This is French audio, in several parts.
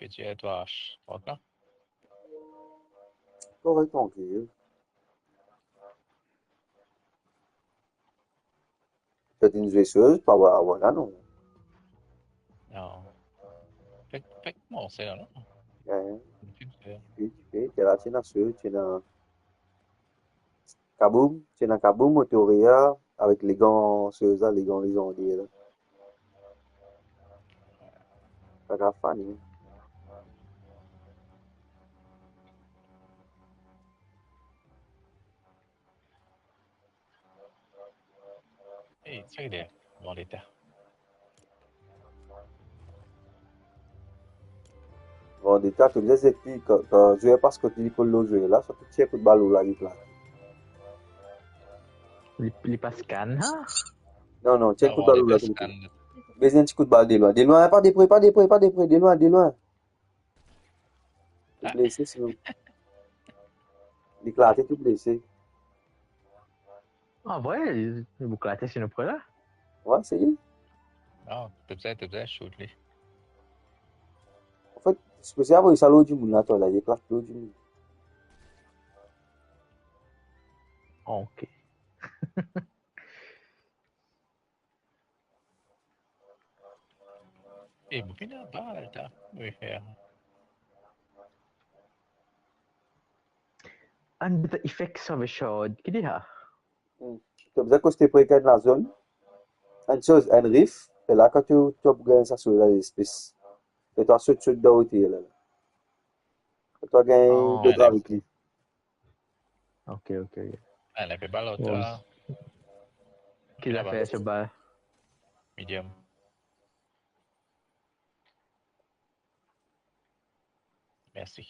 PGA Tours. Okej. Correct, tranquille. Peut-être une joueuse, pas voilà, non. Ja. Fick man säga det? É, Det finns det. tem lá, tinha na sua, tinha na Kaboom, Motoria, avec les gants, ceux-là, les gants, les ondiers, là. Pas grave, Fanny. Hej, säg det. Var lite. Bon, des tas, tu disais, c'est quand je vais pas ce que tu dis que l'autre jeu, là, ça te tient coup de balle là, il là. Li Pascan, ha? Non, non, tiens Ja, coup de var det balle là, bäst kan... baisez un petit coup de balle, des loin, pas des près, pas des près, pas des près, des loin, des loin. Tout blessé, sinon. D'éclater, tout blessé. Ah, vrai, il buclate și nu prea. Ouais, c'est lui. Ja, det blir shoot lige. En fait, spécialement, il s'alloue du monde là, toi, là, il éclate l'eau du monde. Ok. Hej, bu fina bal da. Oui, ja. And the effects of a shot, kidi ha? Tu as que tu près dans la zone, une chose, un riff, et là, quand tu as gagné ça sur l'espèce, et tu as sauté de haut, là. Tu as gagné Oh, de gravité. ok. Nej, det blir låta Qu'il a fait ce bal? medium. Merci.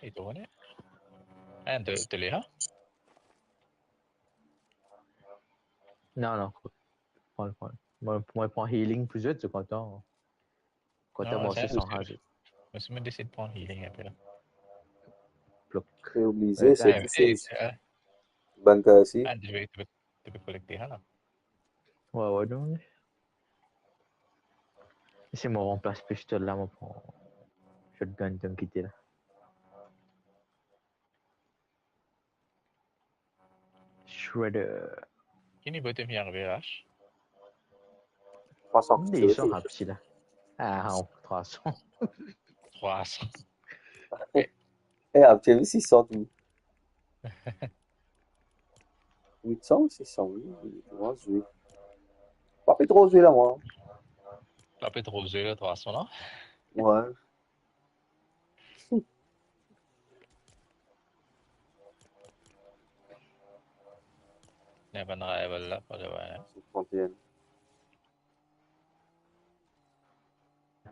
Ito ne? En te liha? Non. Prends. Moi, je prends healing plus vite, c'est content. Quand t'as bossé sans hasard. Men som en décide på en healing här på det. Ploc. C'est obligé, Nej, c'est banque aussi. du vill collectera här. Ouais, donc. C'est mon remplace pistolet là, moi, prends shotgun, t'as quitté là. Shredder. Kini bottom hier virage. 300 Des gens rapides là. Ah, 300. 300. Eh, tu as vu 600, oui. 800 ou 600, oui. Tu vois, jouer. Pas plus trop jouer là, moi. Pas plus trop jouer 300 là. Ouais. Nej, men nej, väl på det var. 31.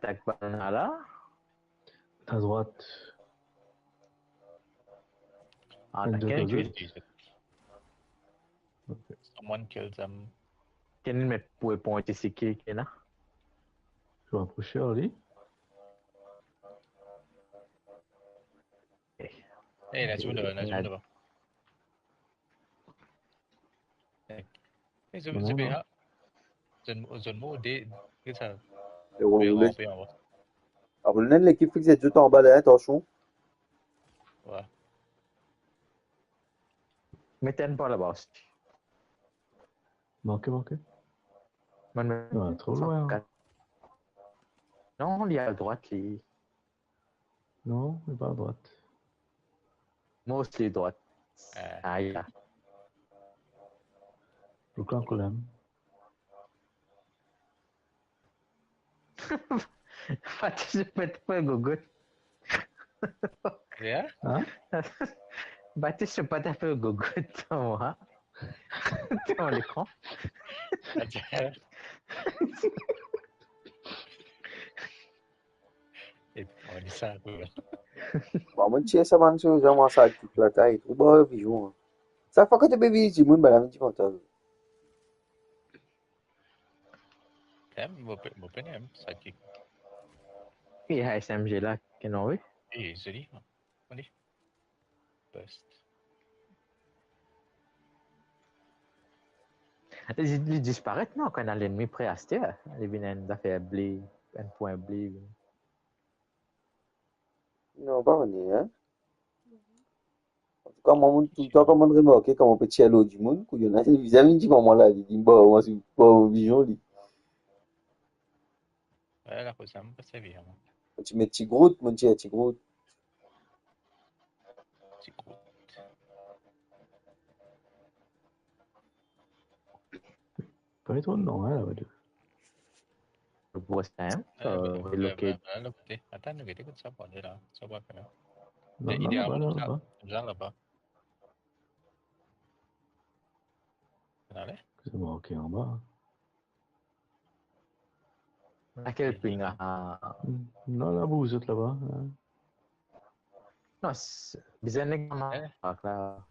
Attaque banana là. À droite. Ah, Un, deux, t'as deux. Someone killed them. Quel me pouvait pointer c'est qui est là? Je vais approcher, Ali. Nej, nej, så det var. Nej, så vi har. Zone mode, det så. Et on Vi roulait. har på. Alors, l'équipe fixe est juste en bas là, attention. Ouais. Mettez pas là-bas. Manqué. Man, Ouais, trop loin. non, il y a à droite, les. Non, il est pas à droite. Mostly droite. Ah, il y a. Le clan qu'on l'aime. Participate pas, Google. Ja? Hein? Participate pas, Google, moi. Tu vois l'écran? On dit ça un peu. Bon, moi, tu sais, ça m'a dit, j'aimerais ça, toute la taille. Trop bon, puis joue. Ça fait que tu peux vivre, tu m'as dit, tu m'entends. Må penge sidekick. Il y a SMG là, qui n'en veut. Det er så lige. Poste. Ils disparaissent, non, quand l'ennemi prêt à se tirer. Ils viennent d'affaire blé, un point blé. Non, pas on hein. En tout cas, moi, tout le temps, comme on remarque, quand on peut tirer l'eau du monde, il y en a des amis qui moment là, ils disent, bon, moi, c'est pas vision, lui. Ouais, la cause, ça m'a pas servi. Hein. Tu mets petit gros, mon tiers, petit gros. C'est cool. Pas trop non, hein, là-bas. Le bois stem, Là, relocate. là, côté. Attends, nous, écoute ça, pas là. Ça va faire. Non, non, Idéalement, là-bas. là-bas. Allez. C'est marqué en bas. À quel ping Non, là, vous êtes là-bas. Hein. non, bizarre là.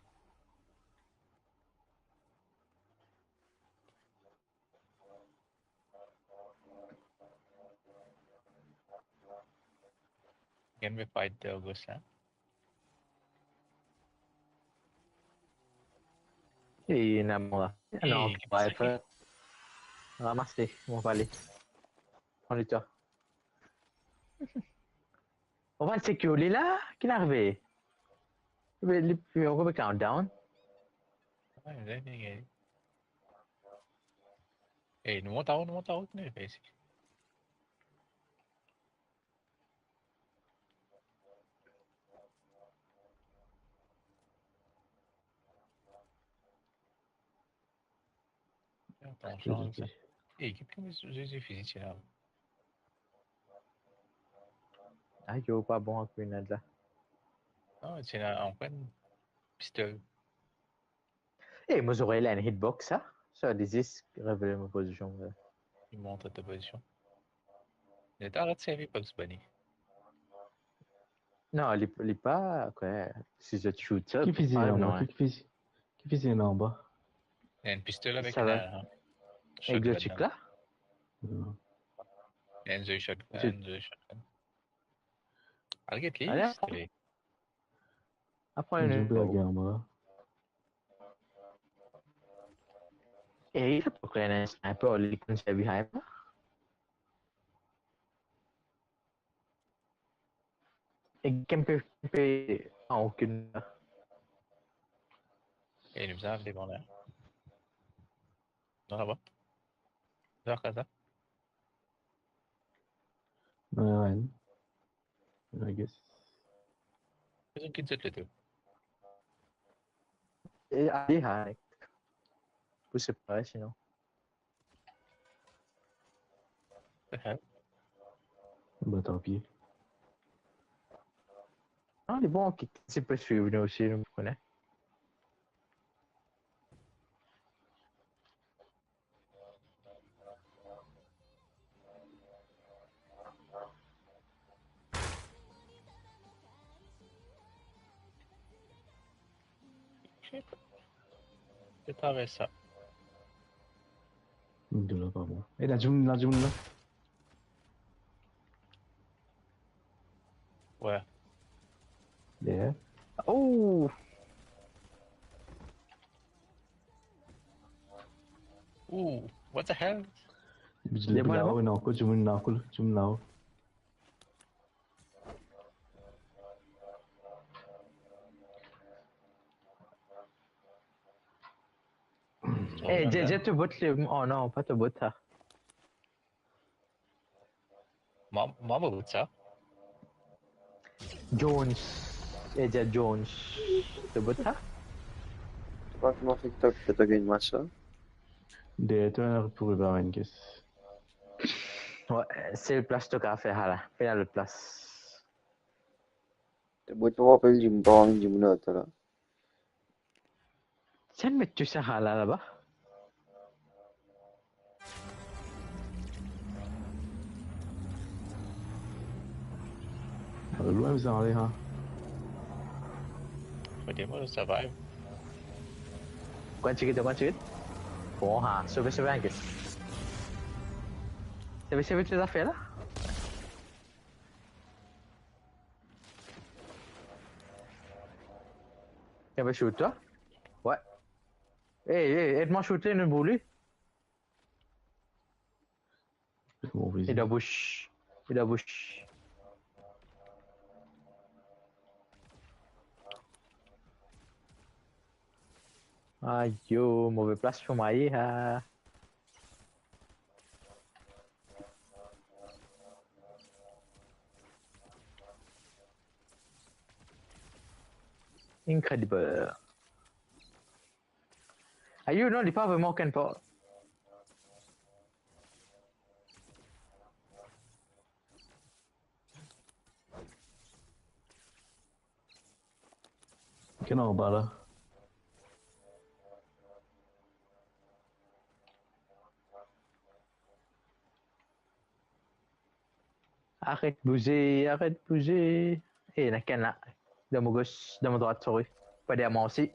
Can we fight the Augusta? Et là. Non, Hey, va être ramassé, on va aller. On est là. On va le sécuriser là, qui est arrivé. On va countdown. Hey, não monta outro, né, velho? Attention, ça. Hey, que je fiz tirar? Ah, yo, pas bon avec une là. Non, c'est en plein pistolet. Eh, moi j'aurais là une hitbox, ça. Ça, des 10 révéler ma position. Il montre ta position. Il arrête de servir Bugs Bunny. Non, il n'est pas. Quoi, si je shoot ça. Qui faisait en bas? Qui faisait en bas? Il y a une pistolet avec Ça va. Exotique là? Il y a une shotgun. Regarde les Allez, pistolets. après J'ai une. blagué en bas. Et il faut qu'on ait un peu les conseils behind. Et qu'un peu en aucune. Et il nous a des bons là. Non, là-bas. Là, casa. Ouais, I guess. C'est une petite le tout. Et allez, high. Je sais pas, sinon. Bah, tant pis. Ah, les bons qui c'est pas suivre nous aussi, nous connaissons. C'est pas ça. De là, pas bon. Et la jungle là. Ouais. Yeah. Oh! Ooh, what the hell? Bijli bilao na ako, jumun na ako. Eh, j'ai te botte le. Oh non, pas te botte ça. Moi, va ça. Jones. Eh, j'ai Jones. Te botte ça? Tu vois comment fait que tu as gagné le match là? Des tourneurs pour une caisse. Ouais, c'est le place que tu as fait là. Fais le place. Tu peux pas appeler le gym, pas un gym là. Tiens, mais tu sais là-bas? Loin, vous en allez, hein? Faut dire, moi, ça va. Quan chiquit. Porra, deixa eu ver aqui. Deixa eu ver terça-feira. Il va shoot toi? Ouais. Aide-moi shooter une boule. C'est bon, vas-y. Il doit bouche. Aïe, yo, mauvaise place pour moi. Incredible. Aïe, non, il n'est pas vraiment qu'un pas. Quel en bas là? Arrête de bouger. Eh, il y en a qu'un là. Dans ma gauche, dans ma droite, sorry. Pas derrière moi aussi.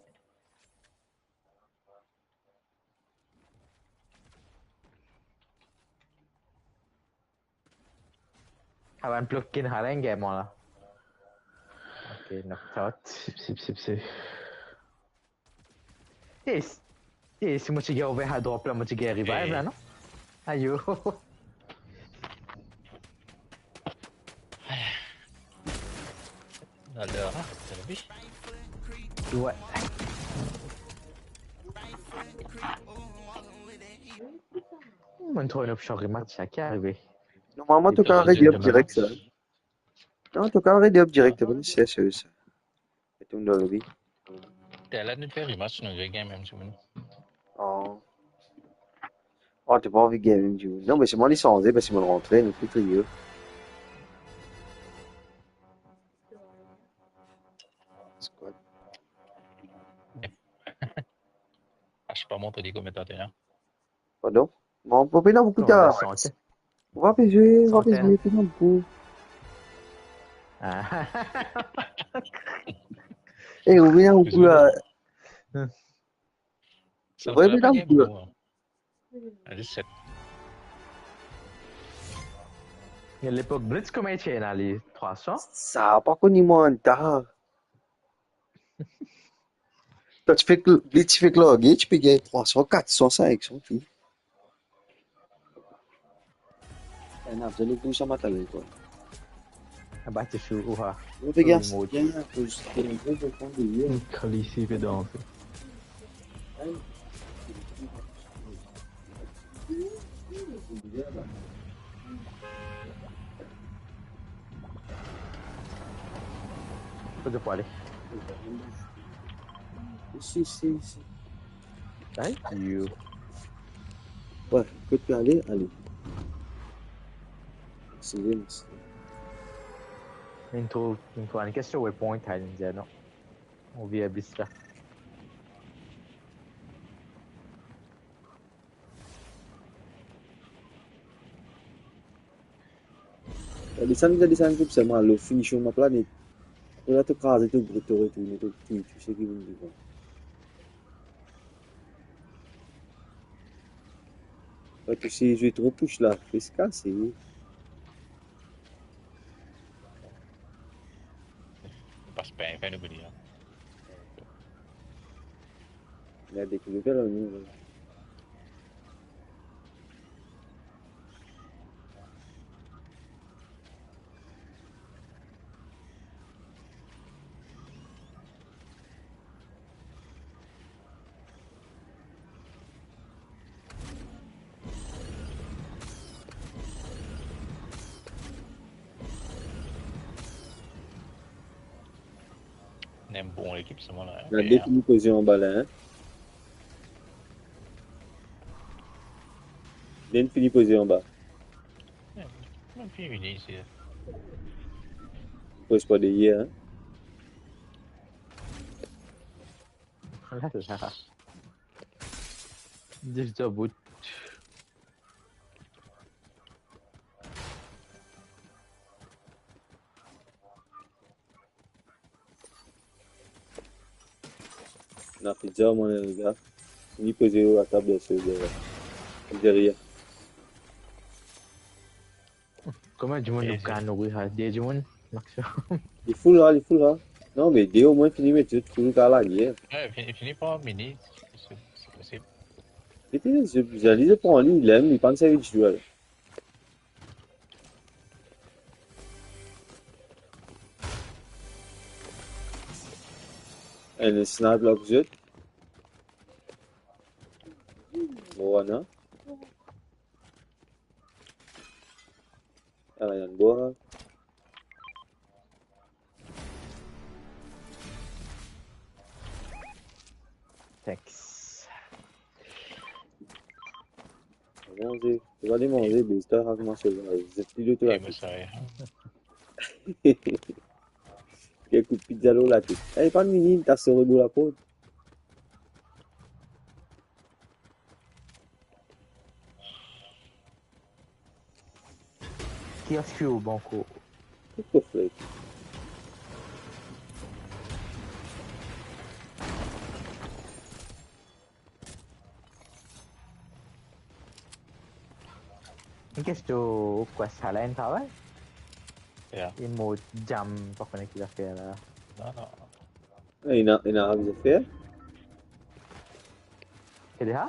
Avant plug in hal game moi là. Ok, knocked out. Sip. Si moi tu ouvert à drop là, moi tu revive là, non? Aïe, yo. Allora, te l'ho visto. Ouais. Mon trouve une option rematch, ça qui est arrivé. Normalement, tu kan ready up direct ça. Non, tu kan ready up direct, c'est pas nécessaire ça. Et tu me donnes le vie. Te l'ha nu per rematch non je game même souvent. Oh. Oh, t'as pas envie de game, du coup. Non, mais c'est moi licencié parce que je me rentré, nous plus trieux. Squad. Ah, je pas montré des commentateurs. Hein. Pardon? Bon, on peut pas beaucoup On tard. va sentir. On va pas jouer, Centaine. pas beaucoup. Ah. Eh, on vient au coup là. Ça Ouais, va mais pas là, game vous- pour. Allez, 7. Il y a l'époque Blitz comme il tient là, les 300. Ça, par contre, il m'a tard. Quand tu fais que Blitz fait que logger, tu peux gagner 300, 400, 500, tout. Eh, non, vous allez tout ça matin, quoi. Ah bah, tu fais où, ha? On peut gagner, remote. gagner un peu, c'est un peu de fond de lieu. Calice et danse. Faut de pas aller. Ici. Aïe, you. Ouais, que tu peux aller, allez. C'est bien, c'est Into une question waypoint, non? On vit à Blitz là. Descendre tout seulement, le finish sur ma planète. On va te craser tout, te retourner, tout, tu sais qui vous me dit. Ouais, tu sais, je vais trop push là, fais se casser. Pas spam, fai nobody. Il y a des qui le font, nous. On aime bon l'équipe, ce moment-là. Il y a des qui nous posent en bas là, hein. Il y a une fille posée en bas. Même fini ici. Pose pas de hier, hein. Là là. Juste au bout. On a fait déjà, mon gars. Il est posé à table derrière. Comment du monde nous can oui ha? Des du monde maximum. Il est full là. Non, mais dès au moins fini, mais tu toujours à la guerre. Ouais, fini par mini, c'est possible. Peut-être, j'allais pour lui, il aime, il pense à 8 joueurs. Un snap lock jet. Moana. Ryan Bora. Thanks. Manger. Tu vas aller manger, mais c'est un rarement sur vous êtes plus de tout Et la moi, tête. ça va. Quel coup de pizza l'eau la tête. Eh, pas de mini, t'as ce rebou la peau. Qui a su au banco? Tout le flèche. Qu'est-ce que quoi ça là un travail? Yeah. Il m'a jam pas connaître qu'il a fait là. Non. Il a envie de faire. Qu'est-ce que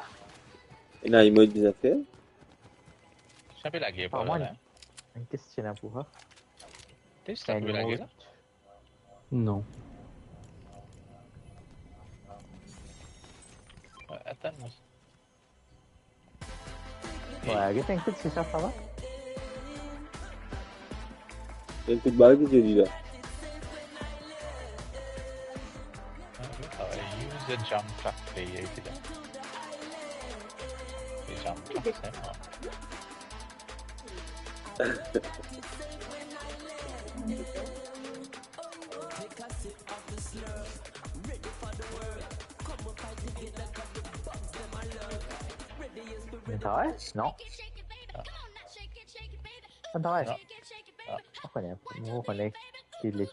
Il a une mode de faire. Je sais la guerre Pas pour moi. là. Une question pour ça. Tu sais la guerre là? Non. Attends, moi. Ouais, qu'est-ce que c'est ça va? Quel coup de balle que tu dis là. Use the jump clock player là. Le jump clock, c'est moi. Un travail? Non. Un travail? Non. On connaît qui l'est.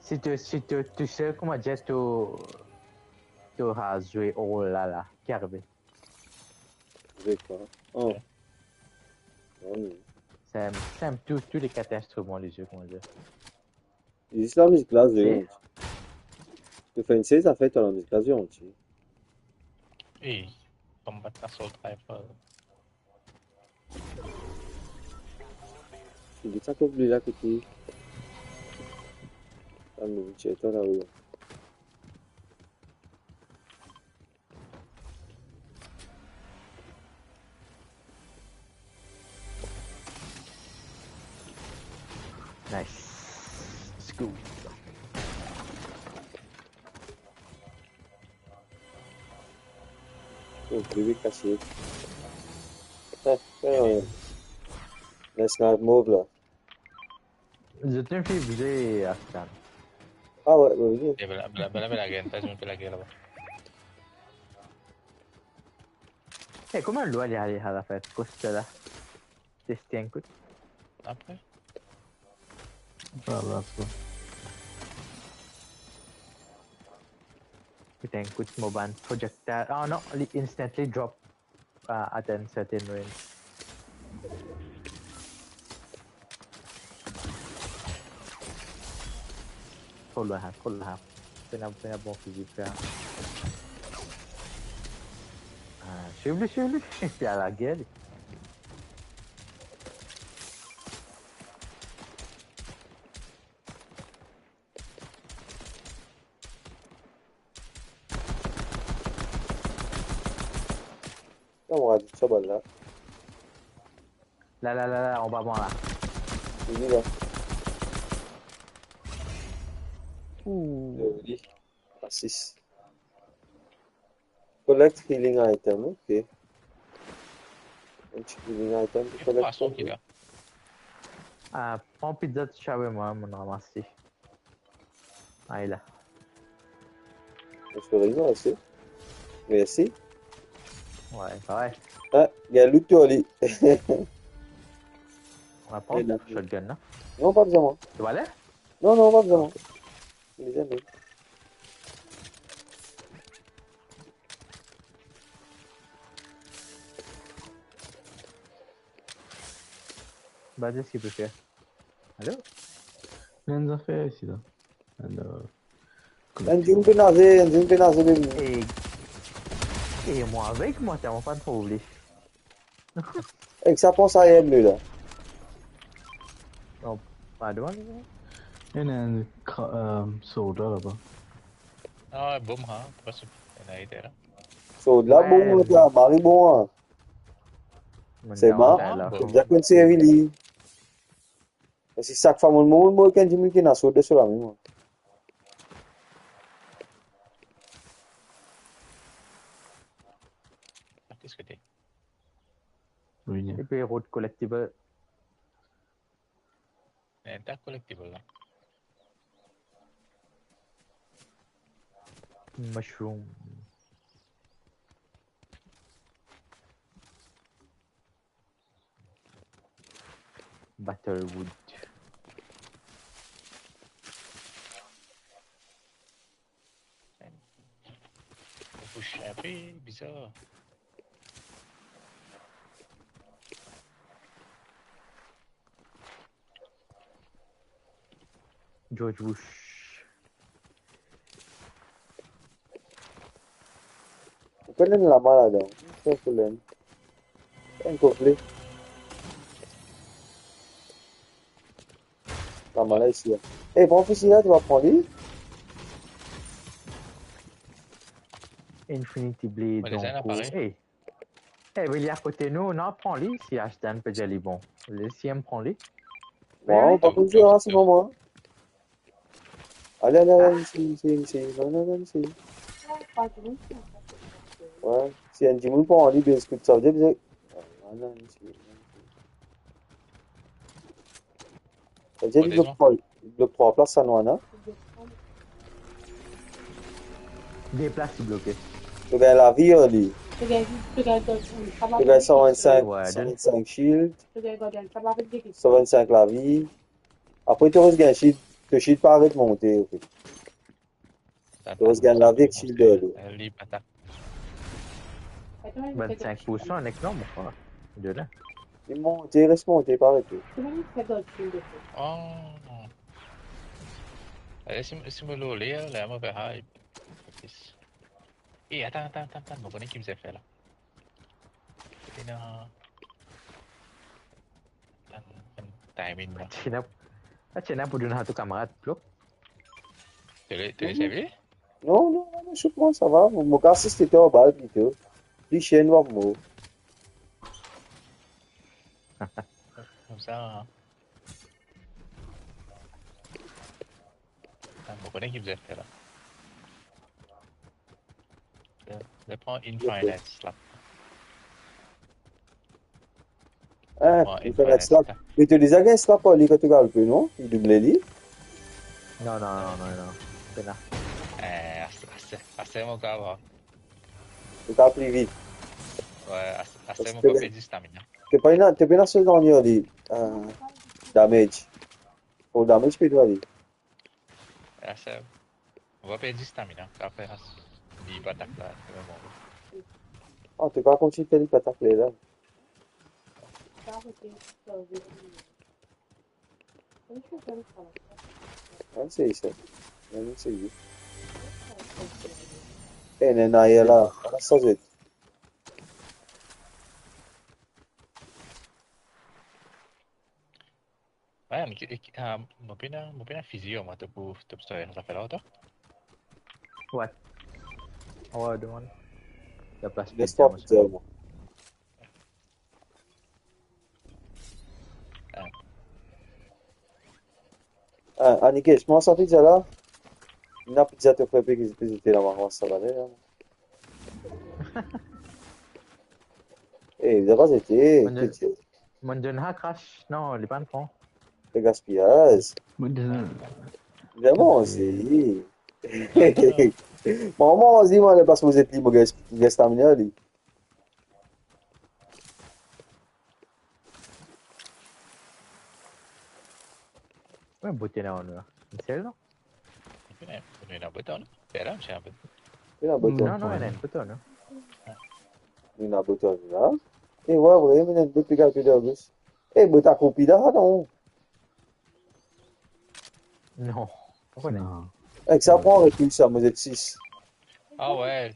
Si tu sais comment dire tu as joué oh là là, qui est arrivé? Je vais pas. Oh. Non. C'est tous les quatre instruments les jeux comment dire. Juste la musique là, Si. je tu fais une 16 à fait la musique là, je Et combat assault rifle. tu dis ça comme lui là que tu. Ah, mais tu es toi là, oui. Nice. School. Oh, bébé caché. Laisse la mauve là. Je t'ai fait bouger Afghan. Ah ouais, oui. Et voilà, la guerre, je me fais la guerre là-bas. Eh, comment elle doit aller à la fête? Qu'est-ce là? Tester un coup. Après, Voilà, ça. Putain, un coup de mobile projectile. Oh non, it instantly drop at a certain range. Full half. Pina bon physique. Suivez-le. Puis à la gueule. Non, on va dire ça, là. Là, on va voir là. Il est là. Ouh. Oui. À 6. Collect healing item, ok. Un petit healing item il pour faut collect. façon qu'il a. Prends pizza de shawarma, mon ramassé. Ah, il est là. Je peux rien aussi. Merci. Ouais, ouais. Ah, il y a l'outil au lit. On va prendre Il est là. le shotgun là. Non, pas besoin. Tu vas aller? Non, pas besoin. Il est jamais. Bah, c'est ce qu'il peut faire. Allô? Rien à faire ici, là. Anjing penaze baby. Et moi avec moi, t'as pas trop oublié. Et que ça pense à elle, lui, là. Non, pas de mal. Il y a un soda là-bas. Ah, boum, hein. Pas sûr. Il y en a été là. So, là, Ouais, bon, là, Marie, bon, hein. C'est bon. là. Comme ça qu'on s'est réveillé. Et si chaque fois, mon monde, moi, quand je me dis, n'a sauté sur la même. Qu'est-ce que t'es? Oui, Et puis, route collectible. C'est un collectible là. Mushroom. Battlewood. Bouche un peu bizarre. George Bush. Pourquoi elle est la malade? C'est un problème. Un complet. La malade ici. Eh, bon, fils, là, tu vas prendre lui? Infinity Blade. On les a un appareil. Il est à côté de nous. Non, prends-les. Si Ashton peut dire les bons. Si elle me prend les. Bon, on va pas dire à ce moment. Allez, ici. Non, ici. Ouais. Si un dimanche pour en libre, est-ce que ça veut dire non, ici. Ça veut dire le 3 place, ça nous a. Des places bloquées. Tu gagnes la vie, lui. Tu gagnes 125 shield. 125 la vie. Après, tu risques un shield. Le shield pas arrêter de monter. Okay. Tu risques gagner la vie avec shield de lui. Elle attaque. 25% avec non, mon frère. De là. Il monte, il reste monté, pas arrêter. Oh. Laisse-moi l'oler, là, moi, hype. Eh, attends, mon connaît qui me fait là. C'était dans. Timing là. Tiens, pour donner à ton camarade, Plo. Tu l'as servi? Non, je suis bon, ça va. Mon gars, si c'était au bal, plutôt. Les chiens, va mourir. Comme ça. Mon connaît qui me fait là. Je prends Infinite Slap. Hein, Infinite Slap. Mais tu disais qu'un slap, lui, quand tu regardes un peu, non? Il double les. Non. C'est là. Assez mon gars, va. Tu t'as pris vite. Ouais, assez mon gars, fait du stamina. T'es pas une seule dernière, lui. Damage. Pour damage, puis tu vas dire. Assez. On va perdre du stamina. Après, il va attaquer là. Ah, tu vas continuer de faire attaquer là. C'est ça. C'est lui. Eh, nena, il est là. Ça, c'est. Ouais, mon pina physio, moi, tu peux ça fait longtemps. Ouais. Ouais, demande. La place Laisse-toi putain, moi. Annick, je m'en sortis déjà là. Il n'a plus de faire que j'étais là, ma ça va là. Eh, il n'a pas été. Mon jeune ha crash. Non, il est pas de fond. Le gaspillage. Vraiment, aussi. Maman, dis-moi, parce que vous êtes libre, gastamina, lui. Ouais, beauté là, on a. C'est là? Il y a un bouton, c'est là, j'ai un bouton. Il y a un bouton. Non, il y a un bouton, non? Il y a un bouton, là. Et ouais, il y a un bouton qui est plus d'August. Eh, bouton coupé là, non. Non. Pourquoi non? Non. Avec ça, prend un recul, ça, vous êtes 6. Ah ouais,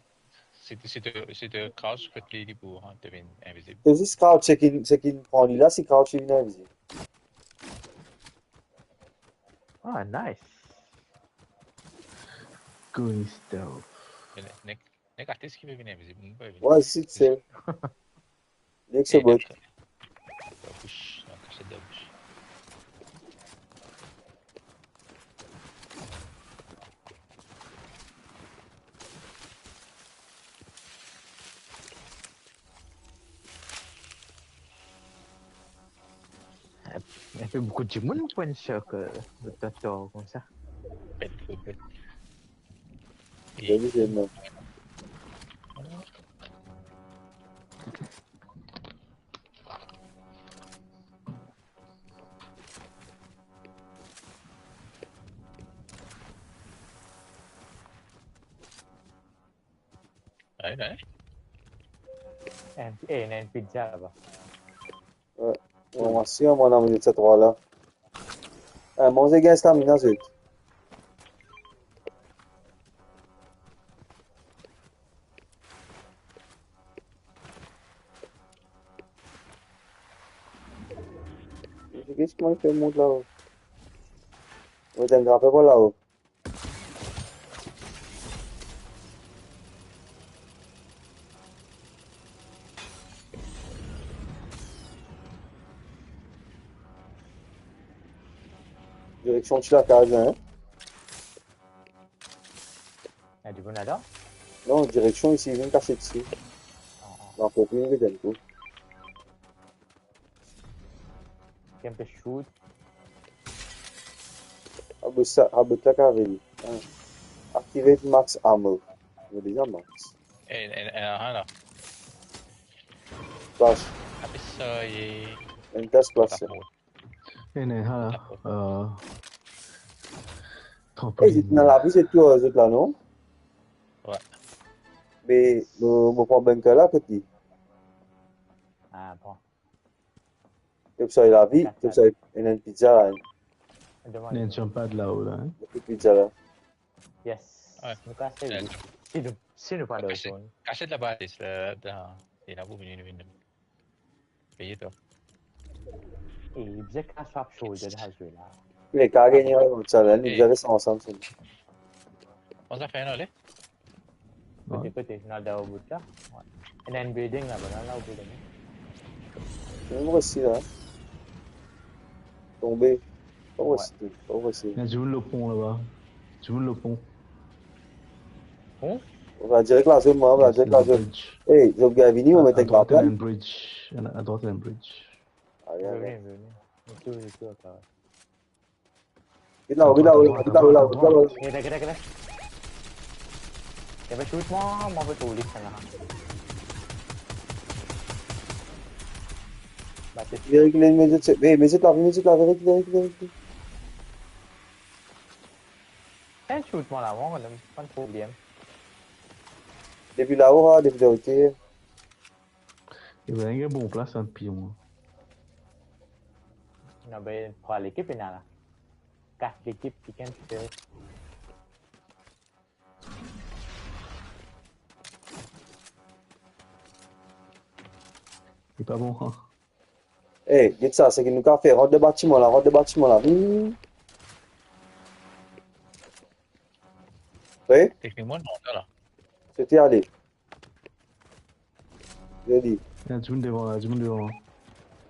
c'est de crouch quickly pour devenir invisible. C'est juste crouch, c'est qu'il prend lui là, c'est crouch, il est invisible. Ah, nice. Good stuff. Mais artiste qui veut devenir invisible, on peut Ouais, c'est. Dès que ce Et bot. la bouche, la cachette de la bouche. Il fait beaucoup de monde pour une choc de Toto comme ça. Pète. J'ai vu, j'ai vu. Ouais. Une pizza là-bas. Ouais. On va si on a mis cette 3 là. Mon gars, c'est terminé, zut. Qu'est-ce qu'il fait monte là-haut? On est un grand peu là-haut. Direction de la case, hein? Il y a du bon là-dedans? Non, direction ici, il vient casser dessus. On peut plus vite d'un coup. Il peut shoot. Abut la cave. Activate max ammo. Je veux déjà max. Là. Flash. Habis ça, il est... Un test place. Et n'est là. Eh, c'est dans la vie, c'est tout, eux là, non? Ouais. Mais, mon problème que là, petit. Ah, bon. Comme ça, il a la vie, comme ça, il y a une pizza là. Il y a un jump pad là-haut là. Une pizza là. Yes. Ouais. Nous cassons. Si nous pas de zone. Cachette là-bas, c'est là pour venir. Payez toi. Et il faisait qu'un swap shoulder de jouer là. Les cas gagnés, on challenge, ils avaient ça ensemble. On s'en fait un là? Côté, dans le bout là. Et un building là-bas, dans le building. Même aussi là. Tombé. Pas aussi. Il y a du le pont là-bas. Du le pont. On va direct la zone, moi, on va direct la zone. Hey, Job Gavini, on met un grand plan. À plan. bridge. À droite, il y a un bridge. Allez, allez. Tout. Get là, là. Kira. Yaไป shoot มอไปตูลิกกันนะบาดเจ็บ Vérifie les médias. Hey, médias là, vérifie. แค่ shoot มอละมอกันมันโผล่เดียม Depuis là-haut, depuis là-haut. Il y a un bon place en pion. น่ะไปพอลิกิเป็นอะไรกัดลิกิพิกันเจอ Il est pas bon, hein. Hey, get ça, c'est qu'il nous a fait rentre de bâtiment là. Oui, Techniquement, non, là. c'était allé. Joli, Il y a du monde devant.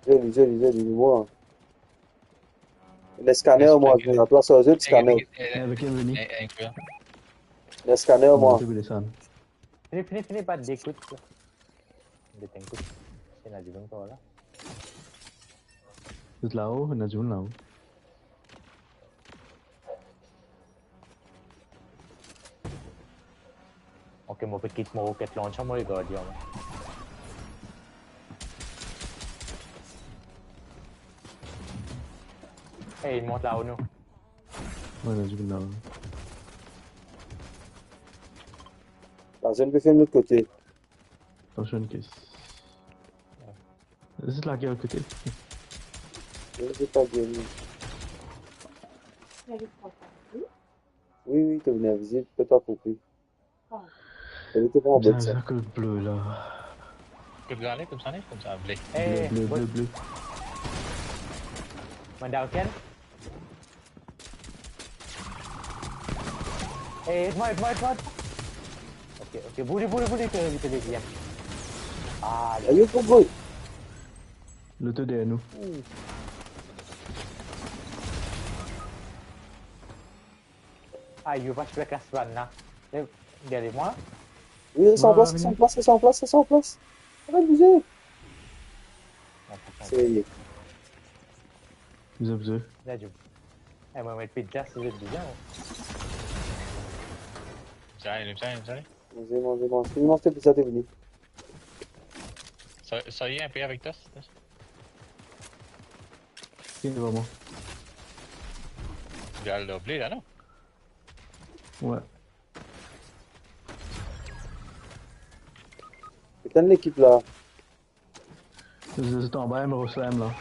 joli, moi. Les scanners, moi, je vais place aux autres scanners. Avec un venu. Les scanners, moi. Fini pas d'écoute. De t'écoute. C'est la deuxième fois là. C'est là-haut, il y a du monde là-haut. Ok, moi petit mot que launch moi le gardien. Hey, il monte là-haut nous. Ouais, il y a du monde là-haut. La zone peut faire de l'autre côté. Attention, une caisse. C'est là qui est à côté. Je ne sais pas bien. Oui, oui, t'es venu invisible, peux-toi couper. Elle était pas en Bizarre, bête, ça. bizarre que le bleu là. Que regarder comme ça, blé. Bleu, bleu, bleu, bleu. Mandalkan. Mod. Okey, boleh kita diam. Ayo, kau boy. Le te derrière nous. You pas sebelah kelas mana? Dia di moi. Oui, reste en place, reste en place, reste en place, reste en place. Arrête de bouger. C'est y est. Bizarre, bizarre. Dah jom. Mau main pizza sudah dia. Sai. Mangez. Finis-moi cette pizza, t'es venu. Soyez un peu avec toi. Tiens, vraiment. Regarde le blé là, non? Ouais. Putain de l'équipe là. C'est en bas, me ressemble là.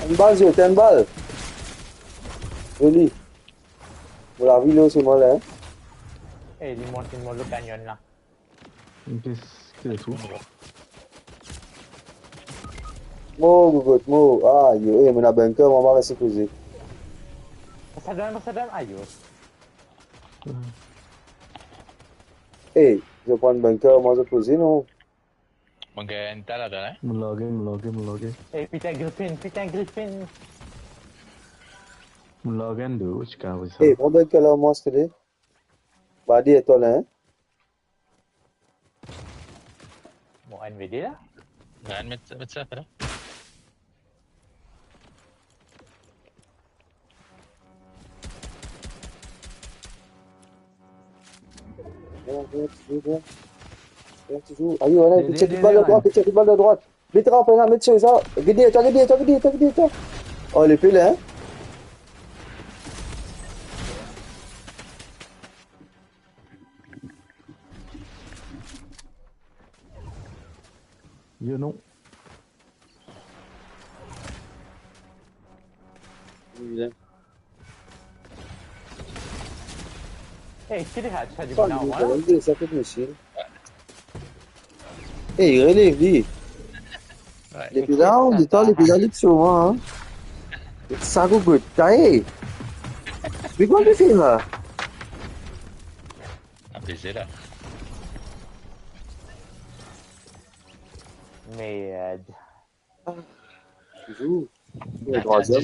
Une balle, Zio, t'as une balle. Joli. Bon, la ville, c'est moi là. Hein. Di montin le canyon lah. Qu'est-ce que c'est tout? Mo. Ah, yo, mon bunker, on va rester posé. Masa dalam, ayo. Je prends un bunker, moi je posé, non? Mangga entah lah dah, Me loguer. Peter Griffin. Me loguer de où tu carries ça? Prends un bunker là, moi, s'il te plaît. Bah, dis, toi là, hein? Mau NVD lah. Jangan met siapa dah? Viens, toujours. Ayo, allez, petite balle de droite. Vite, rampe, là, mets sur ça. Gede, toi. Oh, les pélés, hein? Yo non. Oui, Kita lihat saja pas mana lui, mana. ça fait machine. Il relève, lui. Les pédales, dis-toi, les pédales, sur moi, hein. Ça go good. Taille. Mais quoi tu fais là? Un baiser là. Merde. Toujours. Le troisième.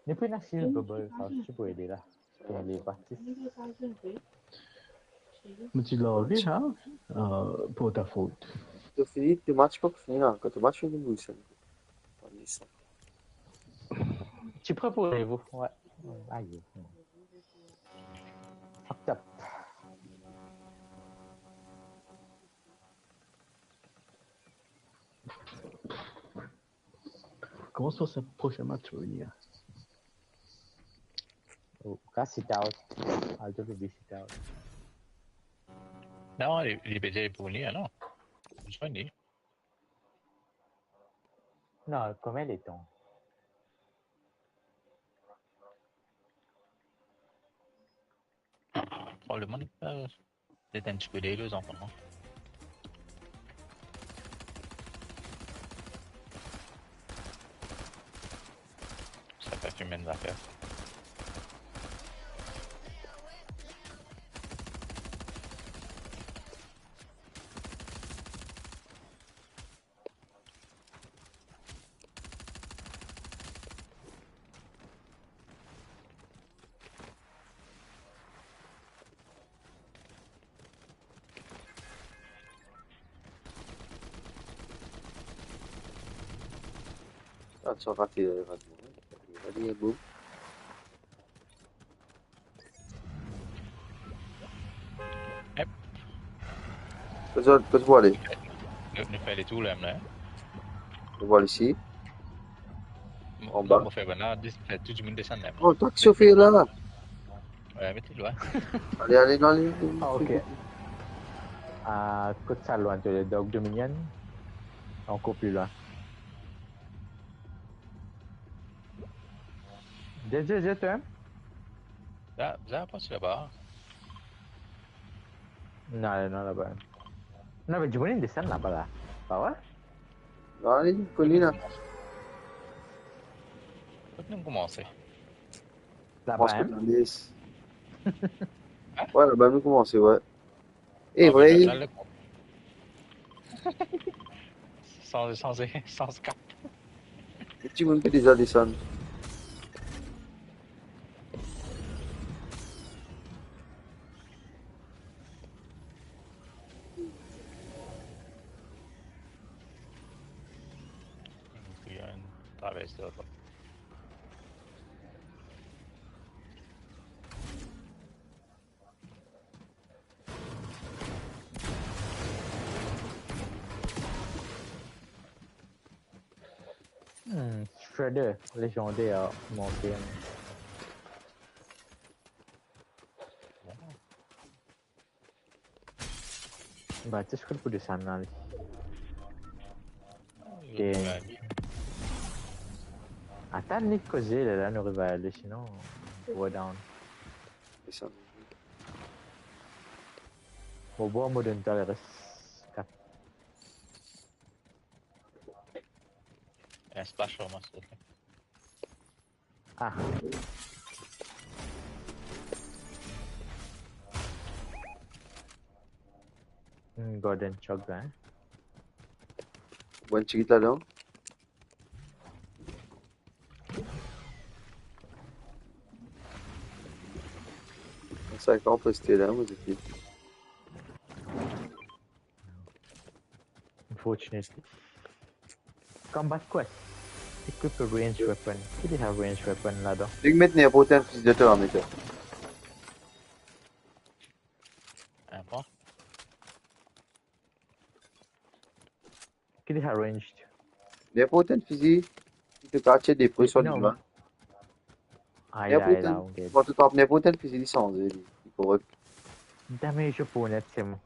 Ni pun nak silver ball. Tu boleh dia lah. Boleh partis. Mais tu logues, hein? Pour ta faute. Tu finis, tu matches pas pour finir. Quand tu matches, tu bouges. Tu préparez-vous? Ouais. Ayo. Top. Comment se passe le prochain match au venir? Sit out. Alto lebih sit out. Non, les baiser pour ni, non. Je vois ni. Non, comme elle est ton. Probablement c'est un petit peu dégueu, en fait. Ça fait fumer des affaires. Ah, tu vas rater. Vas-y, boum. Yep. Peux-tu voir aller? Nous fait les tours là, là. On va ici. En bas. On fait tout le monde descend là. Oh, toi qui chauffeur là. Ouais, mettez-le loin. Allez, allez, dans les... Ah, ok. À côté de ça, loin de Dog Dominion. Encore plus loin. Déjà, toi? Ça passe là-bas. Non, non, là-bas. Non, mais du coup, il descend là-bas, là. Pas vrai? Allez, colline. Peut-être nous commencer. Pense Là-bas, que hein? t'en laisses. Hein? Ouais, là-bas, nous commencer, ouais. Eh, Ah, mais vrai, là, le sans cap. le petit monde peut déjà descendre. Il y a une traverse là-bas. Shredder, légendaire, monté. Bah, tu sais, je peux descendre là. Il y a du ami. Attends, Nick causer là, nous va aller, sinon, on va down. Descendre. Bon, bon, mode intel reste 4. Un splash sur moi, s'il te plaît. Ah. Golden Chug là, hein. Bonne chiquite là-dedans. Ça va rester là, moi, je Unfortunately. Combat Quest. Equip a ranged weapon. Did they have ranged weapon là-dedans? dis que maintenant, pour un fils de terre, mais Un point. Did they have ranged? n'importe quel fusil, il te cache des fruits sur Non, le bas. Ah, là, on Tu vas te taper n'importe quel fusil licence, il faut damage opponent, c'est moi.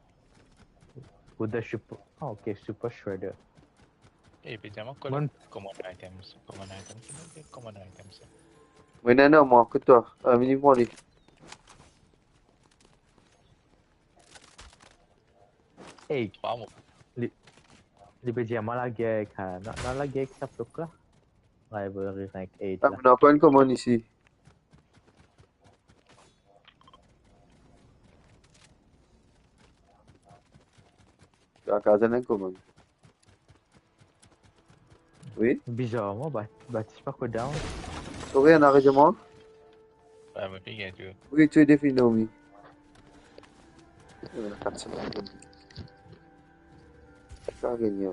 Ou de super. Ah, ok, super shredder. Évidemment, Bon. common items. Common items. Mais non, moi, que toi, un minimum, allez. Hey, 3 mots. les diamants la guerre, dans la guerre qui s'appelle là. Rivalry rank 8 Ah, là. on n'a pas une commande ici. Tu as casé une commande. Oui? Bizarrement, Baptiste pas down. Sorry, un arrêtement? Ouais, mais puis, il y a du. Oui, tu es défini, oui. 400. Ça a gagné.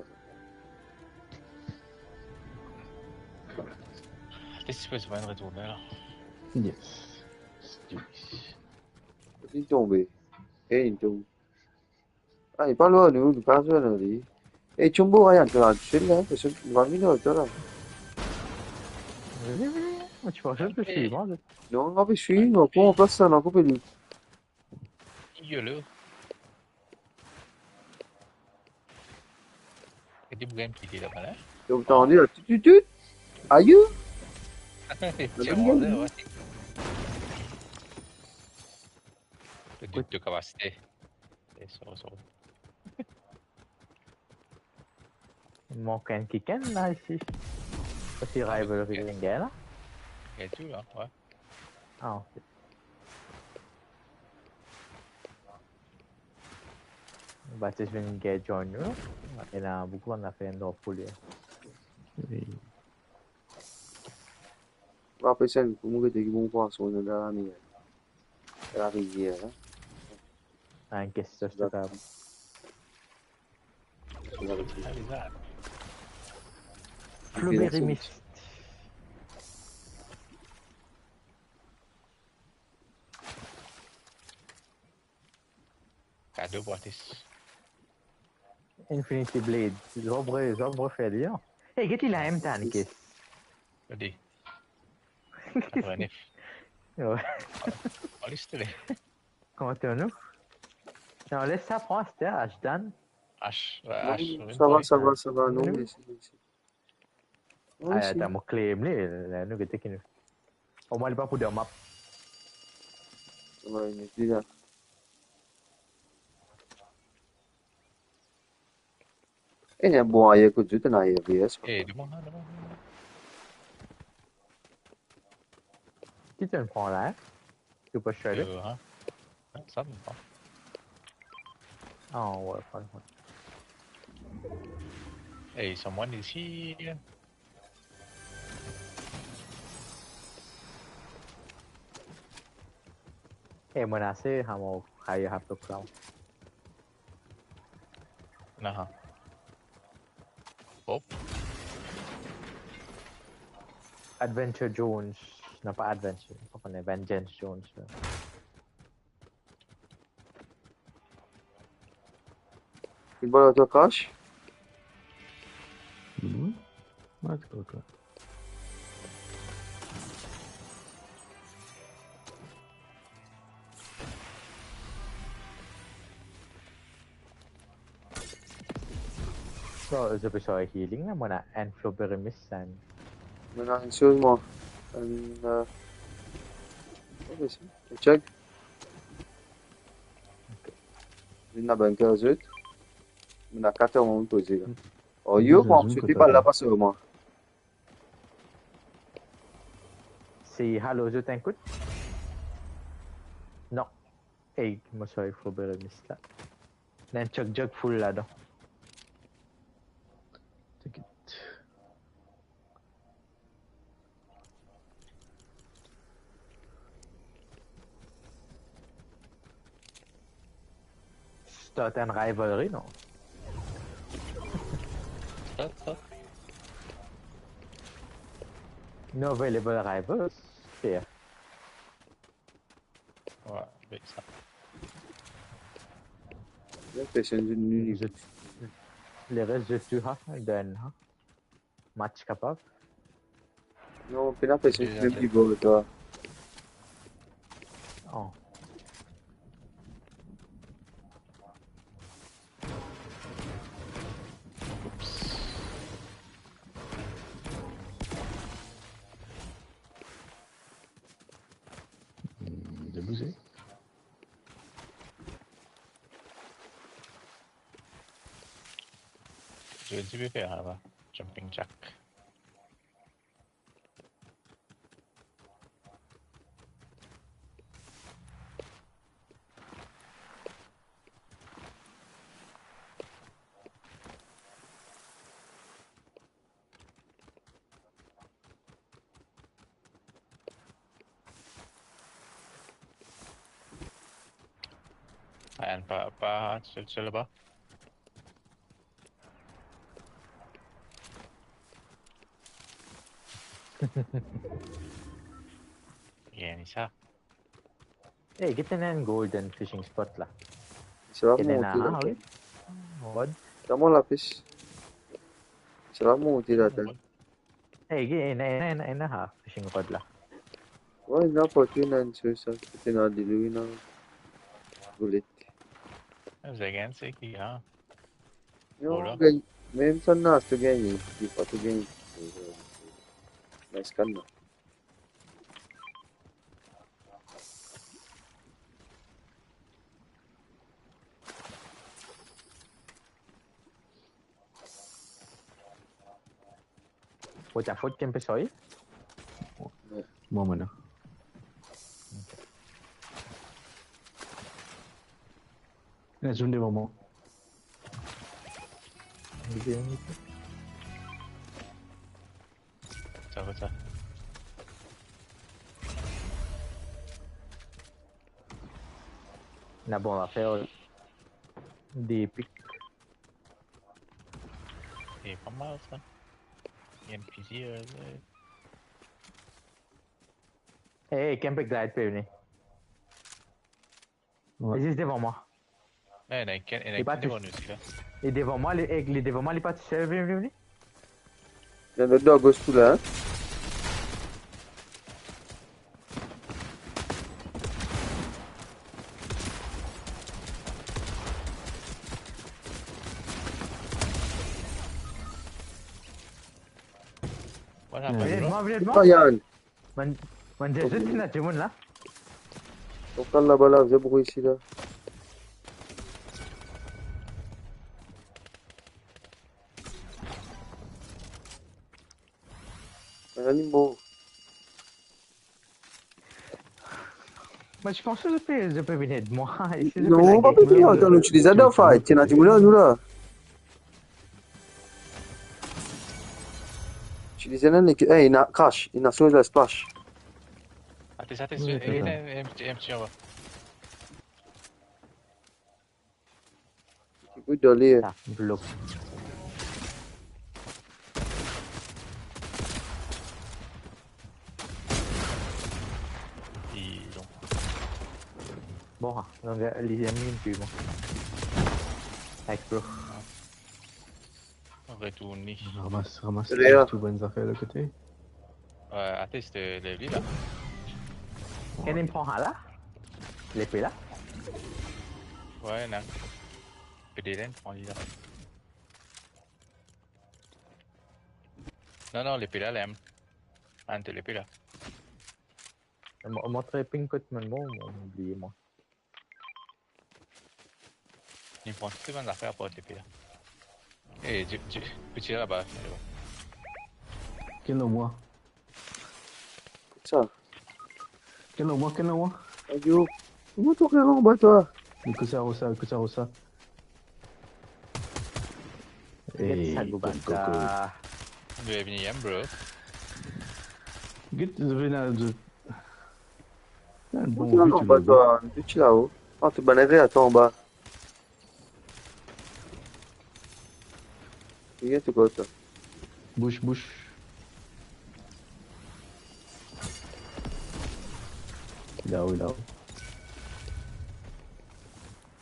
Qu'est-ce que tu peux se mettre retourner là? Yes. Il est tombé. Eh, il tombe. Ah, il est pas loin, nous pas loin, lui. Eh, Chumbo, regarde, tu vas tuer là, parce que tu vas venir, toi là. Tu penses que je suis mort? Non, on va suivre, on coupe en place ça, on coupe lui. Il là. Et tu peux qui dit là-bas là? Donc, t'as entendu là, tu. Aïe! Tu as mangé, ouais. Le doute de capacité. C'est ça. Il manque un kicken là ici. C'est Rivalry rank là. Il y a tout là, ouais. Ah, ok. Baptiste vient de get join nous. Et là, beaucoup on a fait un drop pour lui. Oui. On va appeler ça une commune qui est bon poisson dans la rivière. Un question de cas. Ah, bizarre. Blueberry Mist. Cadeau gratis. Infinity Blade. Zobre fait bien. Hey, qu'est-ce qu'il a M tan, qu'est-ce? Regardez. 89. Ouais. On laisse les Comment t'es-nous? Non, laisse ça prendre, c'était Ashdan. H. Ouais, Non, H. ça va, non, Oui. ici. Non, Ah, ici. t'as mon claim, là, nous, que t'es au moins, il n'est pas pour des maps. Ça va, il est là. Eh, ne bon aye ko juta na aye VS. Eh, demande. Qui te le prend là? Tu peux shredder? Hein? Ça me va. Ah, ouais, pas le Hey, someone is here. Eh, menacé, how you have to crown. Nah. Oh, Adventure Jones. Non, pas Adventure. Pas qu'on est Vengeance Jones. Là. Il va auto crash. ما أتوقع. So, je peux faire healing là, moi, and Floberimis and... Maintenant, une chose, moi. What is it? Check. Vin na bunker zut. Na 4 moun posé là. Oh yo, moi, je suis pas là pas sur moi. Si Halo je t'écoute? Non. Hey, moi, je suis Floberimis là. Il y a un chug full là-dedans. Start une rivalry, non? ça. No available rivals. Fair. Ouais, avec ça. La personne du nu. Les restes de tu as, then, hein? Match capable. Non, puis la personne du niveau, toi. Oh. Débouché. Je vais dire faire là-bas. Jumping jack. Ayan, chill là-bas. Yan isa. Hey, get an golden fishing spot là. Ça va Get monter an là. oui. What? Comment la pêche? Ça va monter là. Hey, get an fishing rod là. Ouais, n'importe une chose, ça. C'est dans des louis, non. Bullet. Zagan, c'est qui, hein? Non, même ça, non, c'est gagné. Il faut pas tout gagner. Nice calme. Faut ta faute qu'un peu soy? Moi maintenant. C'est un des moments. Ça va, ça. Na bon, on va faire des pics. C'est pas mal, ça. Il y a une plusieurs. Hey, qu'un peu glide peut venir. Vas-y, c'est devant moi. Non, il y en a qui devant nous aussi, là. Et devant moi, les devant moi, les pas tout seul, venez. Il y a le dog au sous là. Voilà, Ouais. pas Venez de de moi, venez de moi. Ryan, Man j'ai juste une Jimoun là. on prend là-bas là, j'ai bruit ici là. Un animal. Moi je pense que je peux venir de moi. Ici, je peux Non, la on va pas gagner. venir, on utilise un fight. Tiens, tu me nous là. Utilise un hey, il a crash, il a sauvé la splash. Attends, Oui, il attends. est un petit en bas. Tu peux d'aller. Ça, bloc. Ils ont. Bon, donc les amis, puis bon. Avec bro. Retourner. Ramasse Léa. tout bonnes affaires de côté. Attends, c'était le lit là. Quel me prend là? L'épée là? Ouais, non. PDLN, prends lit là. Non, l'épée là, l'aime. Ah, t'es l'épée là. Montrer ping code mon bon, on oublie moi. Il prend toutes les bonnes affaires pour l'épée là. Et tu peux tirer là-bas. Quel moi? Ça. Quel moi? Adio. Comment tu regardes en bas toi? Que ça rosa. Get ça go go. bata. Tu es venu, bro. Get the venal de. Un Comment bon tu regardes en bas toi? Tu es là-haut. Ah, tu bannerais à toi en bas. Viens tout quoi toi? Bouche. Là-haut.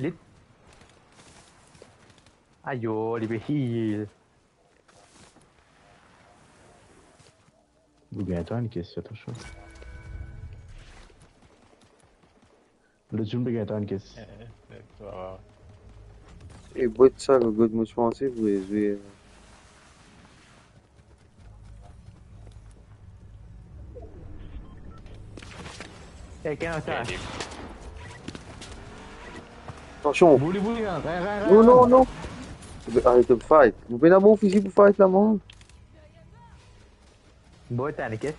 Lit. Ayo, les heal. Vous bien toi, une question, attention. Le zoom de gâteau, une question. Et bout ça, le goût de mouche pensé, vous les Quelqu'un a ça. Attention. Bouli, rien. Non. Arrête de fight. Vous venez à mon fusil pour fight là, moi. Bon, t'as une caisse.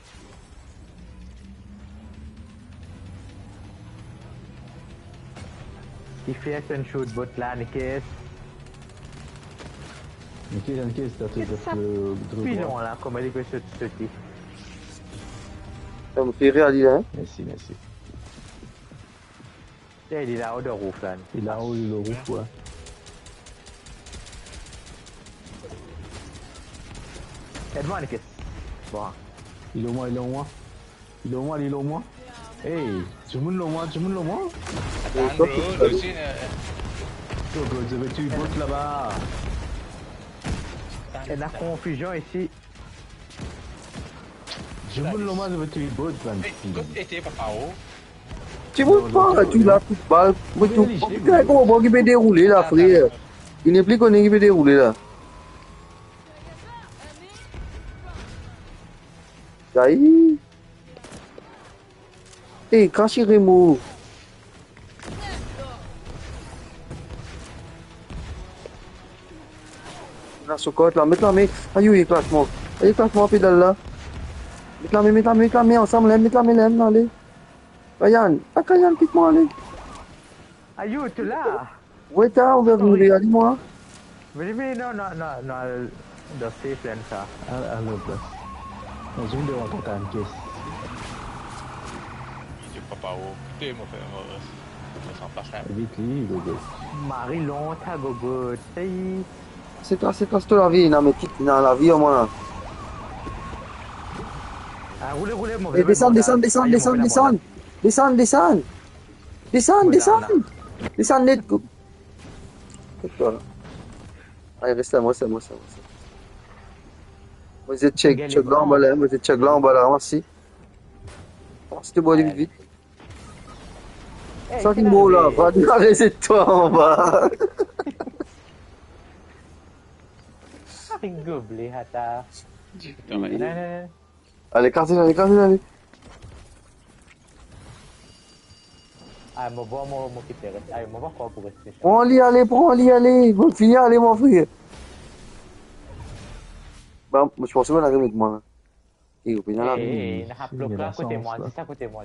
Il fait un shoot bot là, une caisse. Une caisse, t'as tout Puis non, là, comme il peut sauter. Ça me fait rire, Ali, hein. Merci. Il est là-haut de roof là. Il est là-haut, il est au roof, ouais. Aide-moi, une caisse. Bon. Il est au moins. Hey, tu me l'as moi. Attends, bro, Lucien. Go, je vais tuer bot là-bas. Il y a de la confusion ici. Je vais tuer bot, man. Écoute, était pas haut. Tu montes pas, tu l'as coup de balle. Mais tu comment bon qui peut dérouler là, frère. Il n'est plus qu'on qui peut dérouler là. Ça y est. Hey, crash Remo. Là, sur côte là, mets la main. Aïe, il classement. Il classement pédale là. Mets la main ensemble, mets la main, allez. Ryan, quitte-moi, allez. Aïe, tu là? Ouais, t'as ouvert nous, les gars, dis-moi. Mais non, de safe lane ça. À l'autre place. On zoom devant ton temps, caisse. Il était pas haut. Putain, moi, s'en passe là. Vite, lui, go. Marie long, t'as gogo, t'sais. C'est toi, la vie, non, mais quitte, dans la vie, au moins. Ah, roulez, mauvais. Et descends net, go. Toi, là. Allez, reste à moi. Moi, j'ai check là en bas, là, merci. Si tu bois vite. Ça qui mot là, va arrêter toi en bas. Goblé, hata. Non. Allez, cardinal, allez. Ah, me voir mon quitter. Ah, me voir quoi pour rester. Prends-les, allez. Bon, finir, allez, mon frère. Bah, je pense qu'on a avec moi. Et au final, Eh, il y a un bloc là à côté de moi, là. c'est ça à côté de moi.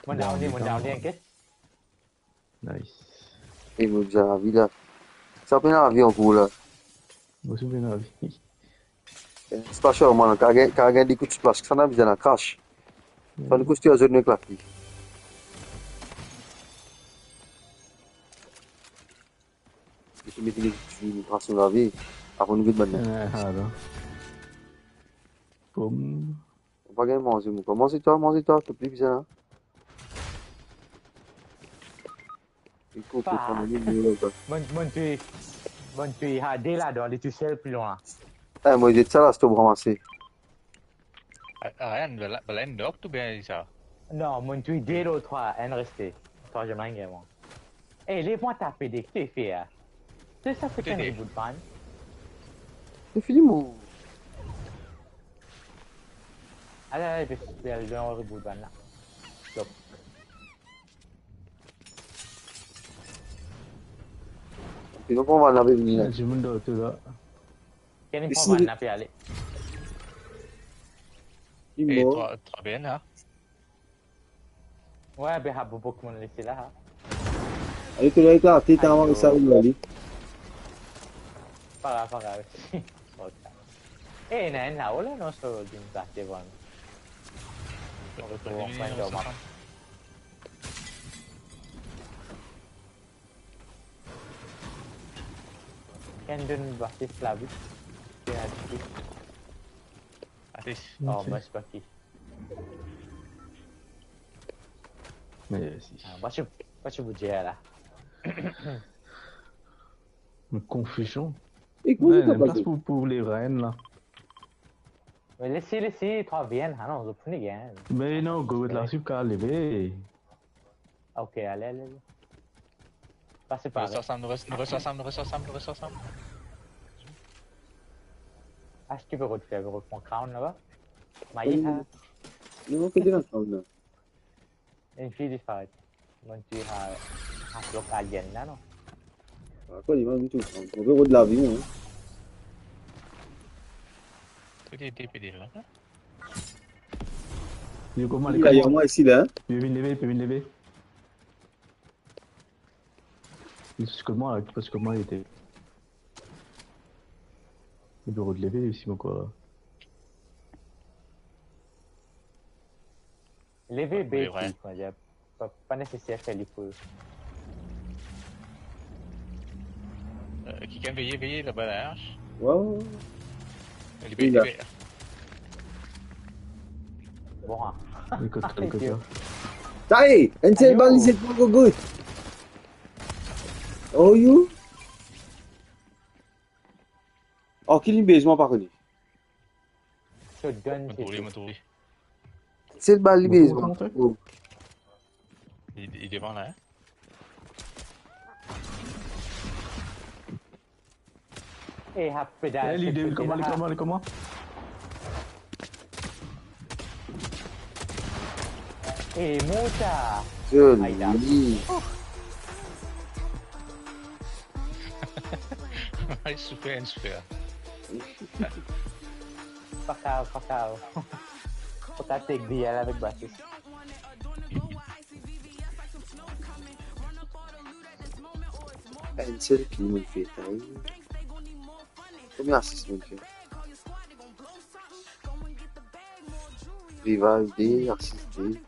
Mon down, inquiète. Nice. et vous avez la vie là. Ça peut la vie en cours là. Moi, c'est bien la vie. C'est pas cher, man. Quand il y a des coups de splash, ça n'a besoin de crash. Ça nous coûte à zone de claquer. Je mets des coups de la vie. Avant nous de maintenant. Comme. On va gagner manger, mon mange-toi, t'as plus besoin. Écoute, tu prends le numéro là. Mon tu es à là dans les tuiles plus loin. Eh, moi, j'ai ça là, c'est pour ramasser. Rien, belen dok tu bien ça. Non, mon tu es dès l'autre, un resté. Toi, je m'en gagne, moi. Eh, les points tapés des que tu fais, hein. C'est ça, c'est qu'un bout de pan. C'est fini, mon. Allez, je vais aller dans le bout de pan là. Stop. Et donc, on va en avoir une. Je me dois tout là. Quel est le pan là, aller? Il Et mort. trois bien là. Ouais, ben, il y a beaucoup de laisser là. Allez, tu l'as éclaté, t'as envoyé ça où aller. Pas grave. Eh, non, là, on a sur une place de vente. On retrouve un point de map. Kendon basis labi. Atis. Oh, mas baki. Mais si. Baca budget là. Confusion. Écoute, Ouais, il y a t'as une pas place pour les reines là. Mais laissez, toi viens, ah non, vous prenez gain. Mais non, go là, je suis qu'à lever. Ok, allez. Passez par là. Nous ressortons. Ah, je peux refaire mon crown là-bas. Maïta, Non, que là, là. une fille disparaît. Mon tu as un bloc alien là, non? Quoi, il va du tout. On veut de la vie, hein. Tout est dépédé là. Il y a comment Il y a moi ici, là. Il peut venir lever. Parce que moi il était. Il peut relever ici encore. Lever B, pas nécessaire faire les feux. Qui can veiller là-bas la hache. Ouais. Libé. Bon, Écoute, Hey, until balance it go good. Oh, you? Oh, killing base, moi, pas connu. shotgun, Mon C'est le bal base, Montre, moi. montre. Oh. Il est devant là. Eh, pédale. L'idée, comment? Eh, mucha. Joli. Super. Pakao. Pakao take dia avec basis. Un seul qui me fait taille. Combien assist me fait? Rival D, assist D.